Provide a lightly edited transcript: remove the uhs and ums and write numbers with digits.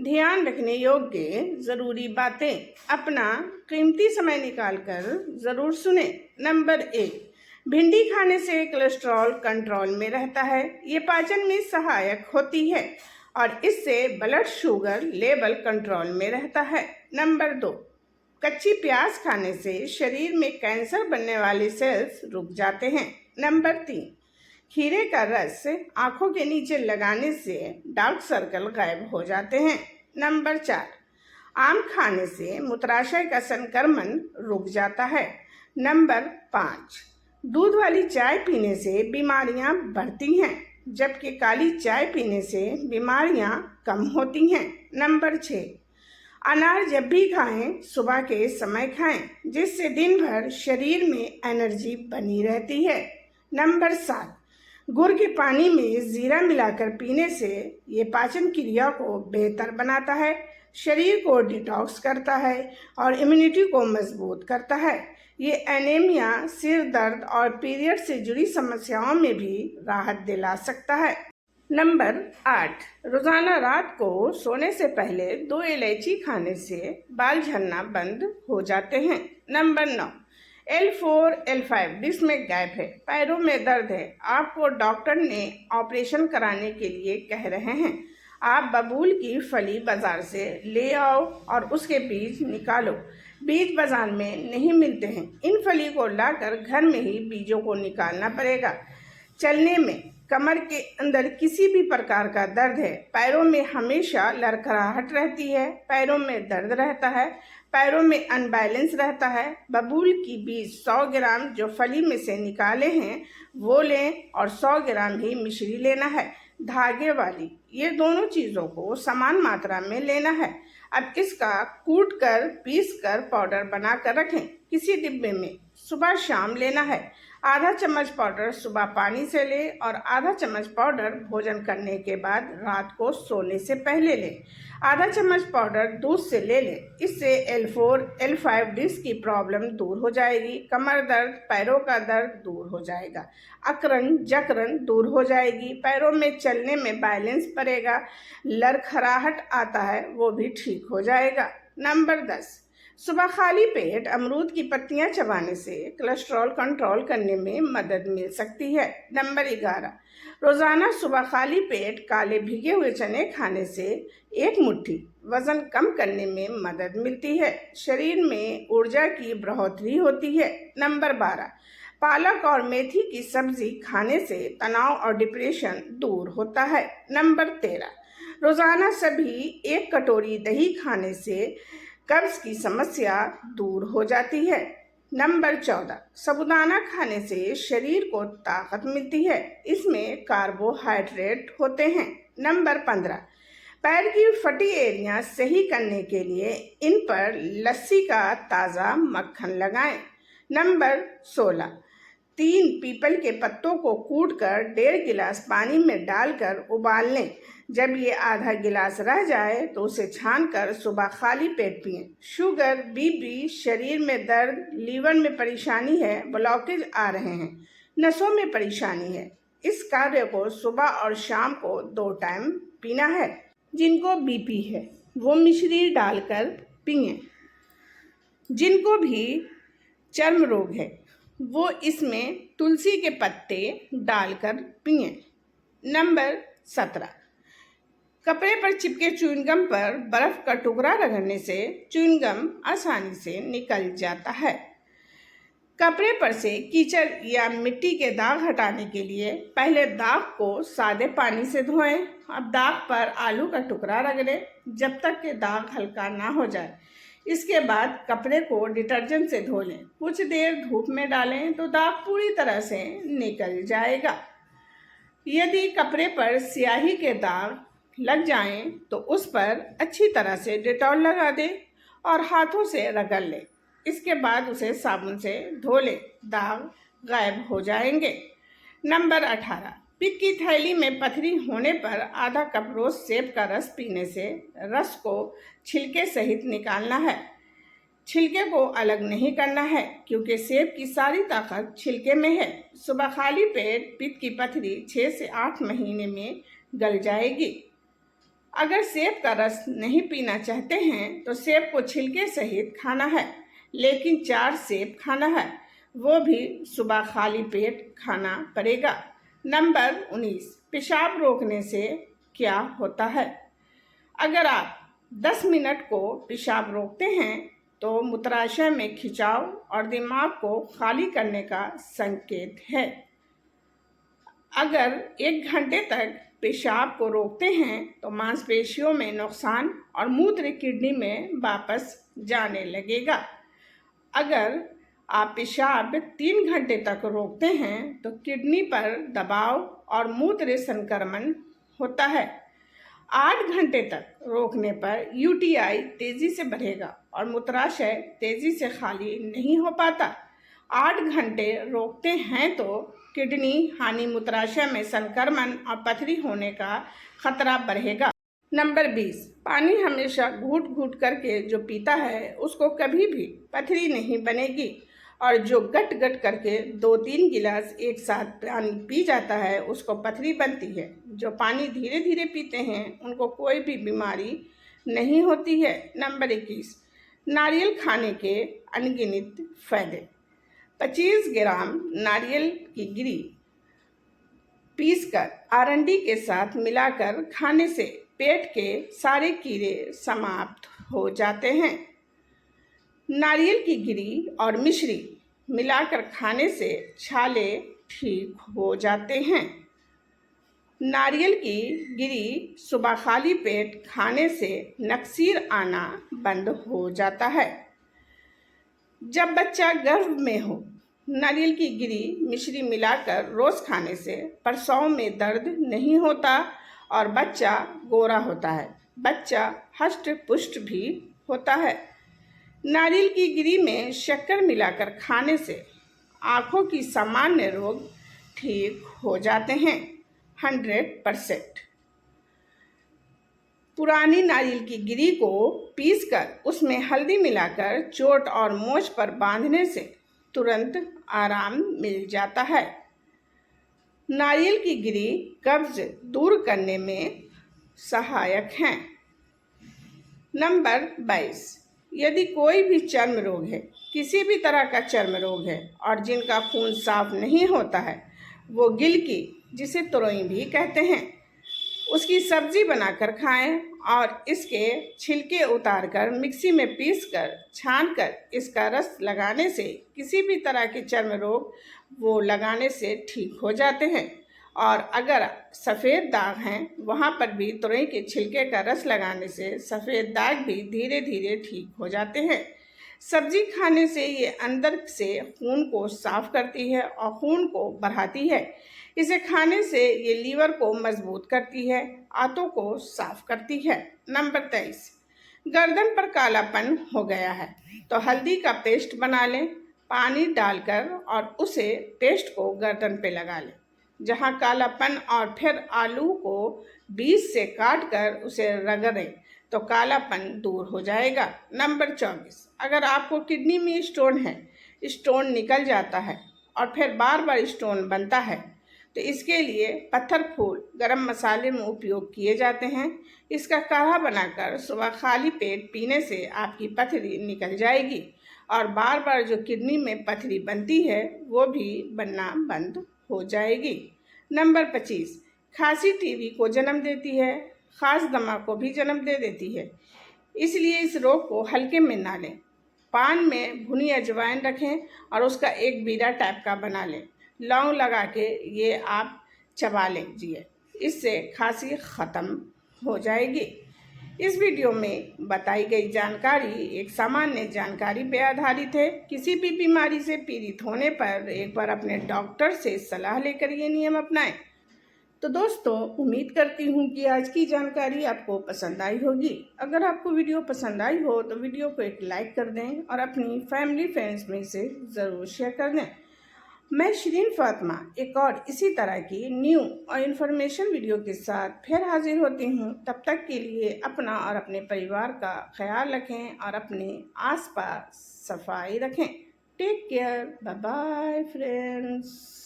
ध्यान रखने योग्य ज़रूरी बातें अपना कीमती समय निकालकर ज़रूर सुने। नंबर 1, भिंडी खाने से कोलेस्ट्रॉल कंट्रोल में रहता है। ये पाचन में सहायक होती है और इससे ब्लड शुगर लेवल कंट्रोल में रहता है। नंबर 2, कच्ची प्याज खाने से शरीर में कैंसर बनने वाले सेल्स रुक जाते हैं। नंबर 3, खीरे का रस आंखों के नीचे लगाने से डार्क सर्कल गायब हो जाते हैं। नंबर 4, आम खाने से मूत्राशय का संक्रमण रुक जाता है। नंबर 5, दूध वाली चाय पीने से बीमारियां बढ़ती हैं, जबकि काली चाय पीने से बीमारियां कम होती हैं। नंबर 6, अनार जब भी खाएं सुबह के समय खाएं, जिससे दिन भर शरीर में एनर्जी बनी रहती है। नंबर 7, गुड़ के पानी में जीरा मिलाकर पीने से ये पाचन क्रिया को बेहतर बनाता है, शरीर को डिटॉक्स करता है और इम्यूनिटी को मजबूत करता है। ये एनीमिया, सिर दर्द और पीरियड से जुड़ी समस्याओं में भी राहत दिला सकता है। नंबर 8, रोज़ाना रात को सोने से पहले 2 इलायची खाने से बाल झड़ना बंद हो जाते हैं। नंबर 9, L4, L5 डिस्क में गैप है, पैरों में दर्द है, आपको डॉक्टर ने ऑपरेशन कराने के लिए कह रहे हैं। आप बबूल की फली बाजार से ले आओ और उसके बीज निकालो। बीज बाजार में नहीं मिलते हैं, इन फली को लाकर घर में ही बीजों को निकालना पड़ेगा। चलने में कमर के अंदर किसी भी प्रकार का दर्द है, पैरों में हमेशा लड़खड़ाहट रहती है, पैरों में दर्द रहता है, पैरों में अनबैलेंस रहता है, बबूल की बीज 100 ग्राम जो फली में से निकाले हैं वो लें और 100 ग्राम ही मिश्री लेना है, धागे वाली। ये दोनों चीज़ों को समान मात्रा में लेना है। अब इसका कूट कर पीस कर पाउडर बना कर रखें किसी डिब्बे में। सुबह शाम लेना है। आधा चम्मच पाउडर सुबह पानी से ले और आधा चम्मच पाउडर भोजन करने के बाद रात को सोने से पहले ले। आधा चम्मच पाउडर दूध से ले ले। इससे L4, L5 डिस्क की प्रॉब्लम दूर हो जाएगी, कमर दर्द, पैरों का दर्द दूर हो जाएगा, अकड़न जकड़न दूर हो जाएगी, पैरों में चलने में बैलेंस पड़ेगा, लड़खड़ाहट आता है वो भी ठीक हो जाएगा। नंबर 10, सुबह खाली पेट अमरूद की पत्तियां चबाने से कोलेस्ट्रॉल कंट्रोल करने में मदद मिल सकती है। नंबर 11, रोज़ाना सुबह खाली पेट काले भीगे हुए चने खाने से 1 मुट्ठी वज़न कम करने में मदद मिलती है, शरीर में ऊर्जा की बढ़ोतरी होती है। नंबर 12, पालक और मेथी की सब्जी खाने से तनाव और डिप्रेशन दूर होता है। नंबर 13, रोज़ाना सभी 1 कटोरी दही खाने से कब्ज की समस्या दूर हो जाती है। नंबर 14, साबूदाना खाने से शरीर को ताकत मिलती है, इसमें कार्बोहाइड्रेट होते हैं। नंबर 15, पैर की फटी एरिया सही करने के लिए इन पर लस्सी का ताज़ा मक्खन लगाएं। नंबर 16, 3 पीपल के पत्तों को कूटकर 1.5 गिलास पानी में डालकर उबाल लें। जब ये आधा गिलास रह जाए तो उसे छानकर सुबह खाली पेट पिएं। शुगर, बीपी, शरीर में दर्द, लीवर में परेशानी है, ब्लॉकेज आ रहे हैं, नसों में परेशानी है, इस कार्य को सुबह और शाम को 2 टाइम पीना है। जिनको बीपी है वो मिश्री डालकर पिएं। जिनको भी चर्म रोग है वो इसमें तुलसी के पत्ते डालकर पिएं। नंबर 17, कपड़े पर चिपके च्युइंगम पर बर्फ का टुकड़ा रगड़ने से च्युइंगम आसानी से निकल जाता है। कपड़े पर से कीचड़ या मिट्टी के दाग हटाने के लिए पहले दाग को सादे पानी से धोएं। अब दाग पर आलू का टुकड़ा रगड़ें जब तक कि दाग हल्का ना हो जाए। इसके बाद कपड़े को डिटर्जेंट से धो लें, कुछ देर धूप में डालें तो दाग पूरी तरह से निकल जाएगा। यदि कपड़े पर स्याही के दाग लग जाएं तो उस पर अच्छी तरह से डेटॉल लगा दें और हाथों से रगड़ लें। इसके बाद उसे साबुन से धो लें, दाग गायब हो जाएंगे। नंबर 18, पित्त की थैली में पथरी होने पर आधा कप रोज सेब का रस पीने से रस को छिलके सहित निकालना है। छिलके को अलग नहीं करना है क्योंकि सेब की सारी ताकत छिलके में है। सुबह खाली पेट पित्त की पथरी 6 से 8 महीने में गल जाएगी। अगर सेब का रस नहीं पीना चाहते हैं तो सेब को छिलके सहित खाना है, लेकिन 4 सेब खाना है, वो भी सुबह खाली पेट खाना पड़ेगा। नंबर 19, पेशाब रोकने से क्या होता है? अगर आप 10 मिनट को पेशाब रोकते हैं तो मूत्राशय में खिंचाव और दिमाग को खाली करने का संकेत है। अगर 1 घंटे तक पेशाब को रोकते हैं तो मांसपेशियों में नुकसान और मूत्र किडनी में वापस जाने लगेगा। अगर आप पेशाब 3 घंटे तक रोकते हैं तो किडनी पर दबाव और मूत्र संक्रमण होता है। 8 घंटे तक रोकने पर यूटीआई तेजी से बढ़ेगा और मूत्राशय तेजी से खाली नहीं हो पाता। 8 घंटे रोकते हैं तो किडनी हानि, मूत्राशय में संक्रमण और पथरी होने का खतरा बढ़ेगा। नंबर 20, पानी हमेशा घूट घूट करके जो पीता है उसको कभी भी पथरी नहीं बनेगी, और जो गट गट करके 2-3 गिलास एक साथ पानी पी जाता है उसको पथरी बनती है। जो पानी धीरे धीरे पीते हैं उनको कोई भी बीमारी नहीं होती है। नंबर 21, नारियल खाने के अनगिनत फायदे। 25 ग्राम नारियल की गिरी पीसकर आरंडी के साथ मिलाकर खाने से पेट के सारे कीड़े समाप्त हो जाते हैं। नारियल की गिरी और मिश्री मिलाकर खाने से छाले ठीक हो जाते हैं। नारियल की गिरी सुबह खाली पेट खाने से नक्सीर आना बंद हो जाता है। जब बच्चा गर्भ में हो, नारियल की गिरी मिश्री मिलाकर रोज खाने से प्रसव में दर्द नहीं होता और बच्चा गोरा होता है। बच्चा हष्ट पुष्ट भी होता है। नारियल की गिरी में शक्कर मिलाकर खाने से आँखों की सामान्य रोग ठीक हो जाते हैं 100%। पुरानी नारियल की गिरी को पीसकर उसमें हल्दी मिलाकर चोट और मोच पर बांधने से तुरंत आराम मिल जाता है। नारियल की गिरी कब्ज दूर करने में सहायक हैं। नंबर 22, यदि कोई भी चर्म रोग है, किसी भी तरह का चर्म रोग है और जिनका खून साफ नहीं होता है, वो गिलकी, जिसे तुरई भी कहते हैं, उसकी सब्जी बनाकर खाएं और इसके छिलके उतारकर मिक्सी में पीसकर छानकर इसका रस लगाने से किसी भी तरह के चर्म रोग वो लगाने से ठीक हो जाते हैं। और अगर सफ़ेद दाग हैं वहाँ पर भी तुरई के छिलके का रस लगाने से सफ़ेद दाग भी धीरे धीरे ठीक हो जाते हैं। सब्जी खाने से ये अंदर से खून को साफ करती है और खून को बढ़ाती है। इसे खाने से ये लीवर को मजबूत करती है, आंतों को साफ करती है। नंबर 23, गर्दन पर कालापन हो गया है तो हल्दी का पेस्ट बना लें, पानी डालकर और उसे पेस्ट को गर्दन पे लगा लें जहां कालापन, और फिर आलू को बीच से काट कर उसे रगड़ें तो कालापन दूर हो जाएगा। नंबर 24, अगर आपको किडनी में स्टोन है, स्टोन निकल जाता है और फिर बार बार स्टोन बनता है तो इसके लिए पत्थर फूल गरम मसाले में उपयोग किए जाते हैं। इसका काढ़ा बनाकर सुबह खाली पेट पीने से आपकी पथरी निकल जाएगी और बार बार जो किडनी में पथरी बनती है वो भी बनना बंद हो जाएगी। नंबर 25, खांसी टीबी को जन्म देती है, खास दमा को भी जन्म दे देती है, इसलिए इस रोग को हल्के में ना लें। पान में भुनी अजवाइन रखें और उसका एक बीड़ा टाइप का बना लें, लौंग लगा के ये आप चबा लीजिए, इससे खांसी ख़त्म हो जाएगी। इस वीडियो में बताई गई जानकारी एक सामान्य जानकारी पे आधारित है। किसी भी बीमारी से पीड़ित होने पर एक बार अपने डॉक्टर से सलाह लेकर ये नियम अपनाएं। तो दोस्तों, उम्मीद करती हूँ कि आज की जानकारी आपको पसंद आई होगी। अगर आपको वीडियो पसंद आई हो तो वीडियो को एक लाइक कर दें और अपनी फैमिली फ्रेंड्स में से ज़रूर शेयर कर दें। मैं शिरीन फातिमा एक और इसी तरह की न्यू और इन्फॉर्मेशन वीडियो के साथ फिर हाजिर होती हूँ। तब तक के लिए अपना और अपने परिवार का ख्याल रखें और अपने आसपास सफाई रखें। Take care, bye bye friends.